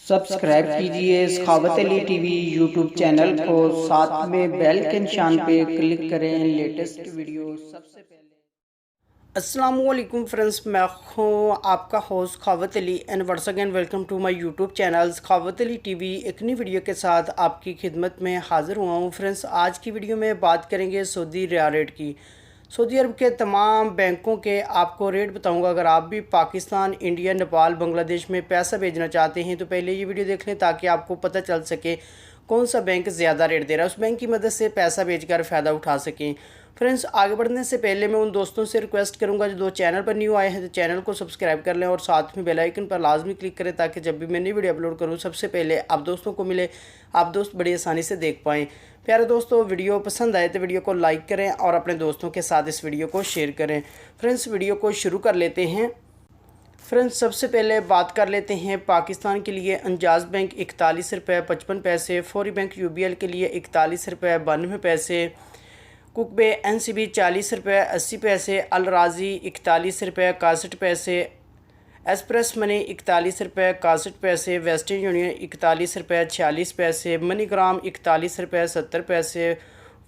Subscribe कीजिए सखावत Ali TV YouTube channel को, साथ में बेल के निशान पे क्लिक करें लेटेस्ट वीडियो सबसे पहले। अस्सलाम वालेकुम फ्रेंड्स, मैं हूँ आपका host Sakhawat Ali and once again welcome to my YouTube channel Sakhawat Ali TV. एक नई वीडियो के साथ आपकी खिदमत में हाज़िर हुआ हूँ। फ्रेंड्स, आज की वीडियो में बात करेंगे सऊदी रियाल रेट की। सऊदी अरब के तमाम बैंकों के आपको रेट बताऊंगा। अगर आप भी पाकिस्तान, इंडिया, नेपाल, बांग्लादेश में पैसा भेजना चाहते हैं तो पहले ये वीडियो देख लें ताकि आपको पता चल सके कौन सा बैंक ज़्यादा रेट दे रहा है, उस बैंक की मदद से पैसा भेजकर फ़ायदा उठा सकें। फ्रेंड्स, आगे बढ़ने से पहले मैं उन दोस्तों से रिक्वेस्ट करूंगा जो चैनल पर न्यू आए हैं तो चैनल को सब्सक्राइब कर लें और साथ में बेल आइकन पर लाजमी क्लिक करें ताकि जब भी मैं नई वीडियो अपलोड करूं सबसे पहले आप दोस्तों को मिले, आप दोस्त बड़ी आसानी से देख पाएँ। प्यारे दोस्तों, वीडियो पसंद आए तो वीडियो को लाइक करें और अपने दोस्तों के साथ इस वीडियो को शेयर करें। फ्रेंड्स, वीडियो को शुरू कर लेते हैं। फ्रेंड्स, सबसे पहले बात कर लेते हैं पाकिस्तान के लिए। अंजाज बैंक 41 रुपये 55 पैसे, फौरी बैंक UBL के लिए 41 रुपये 92 पैसे, कुकबे NCB 40 रुपये 80 पैसे, अल राज़ी 41 रुपये 61 पैसे, एक्सप्रेस मनी 41 रुपये 61 पैसे, वेस्टर्न यूनियन 41 रुपये 46 पैसे, मनीग्राम 41 रुपये 70 पैसे,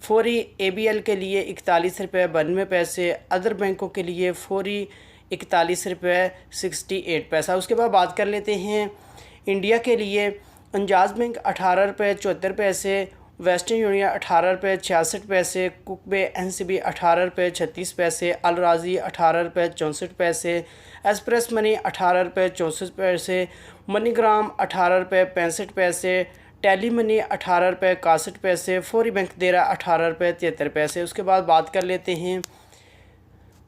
फौरी ABL के लिए 41 रुपये 92 पैसे, अदर बैंकों के लिए फौरी 41 रुपये 68 पैसा। उसके बाद बात कर लेते हैं इंडिया के लिए। अंजाज बैंक 18 रुपये 74 पैसे, वेस्टर्न यूनियन 18 रुपये 66 पैसे, कुकबे NCB 18 रुपये 36 पैसे, अल राज़ी 18 रुपये 64 पैसे, एक्सप्रेस मनी 18 रुपये 64 पैसे, मनीग्राम 18 रुपये 65 पैसे, टेली मनी 18 रुपये 61 पैसे, फौरी बैंक दे रहा 18 रुपये 73 पैसे। उसके बाद बात कर लेते हैं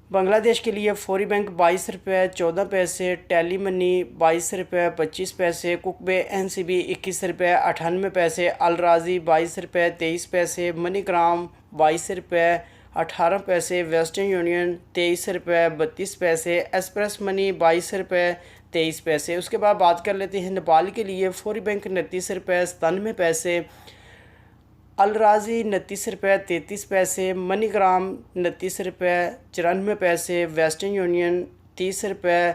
बांग्लादेश के लिए। फौरी बैंक 22 रुपये 14 पैसे, टेली मनी 22 रुपये 25 पैसे, कुकबे NCB 21 रुपये 98 पैसे, अल राज़ी 22 रुपये 23 पैसे, मनीग्राम 22 रुपये 18 पैसे, वेस्टर्न यूनियन 23 रुपये 32 पैसे, एक्सप्रेस मनी 22 रुपये 23 पैसे। उसके बाद बात कर लेते हैं नेपाल के लिए। फौरी बैंक 29 रुपये 97 पैसे, अल राज़ी 29 रुपये 33 पैसे, मनीग्राम 29 रुपये 94 पैसे, वेस्टर्न यूनियन 30 रुपये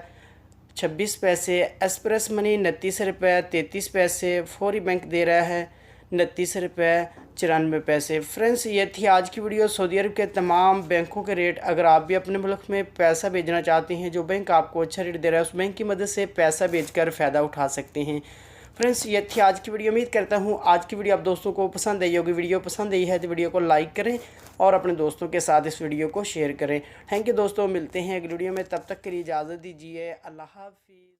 26 पैसे, एक्सप्रेस मनी 29 रुपये 33 पैसे, फौरी बैंक दे रहा है 29 रुपये 94 पैसे। फ्रेंड्स, ये थी आज की वीडियो सऊदी अरब के तमाम बैंकों के रेट। अगर आप भी अपने मुल्क में पैसा भेजना चाहते हैं, जो बैंक आपको अच्छा रेट दे रहा है उस बैंक की मदद से पैसा भेजकर फ़ायदा उठा सकते हैं। फ्रेंड्स, ये थी आज की वीडियो। उम्मीद करता हूँ आज की वीडियो आप दोस्तों को पसंद आई होगी। वीडियो पसंद आई है तो वीडियो को लाइक करें और अपने दोस्तों के साथ इस वीडियो को शेयर करें। थैंक यू दोस्तों, मिलते हैं अगली वीडियो में। तब तक के लिए इजाज़त दीजिए। अल्लाह हाफ़िज़।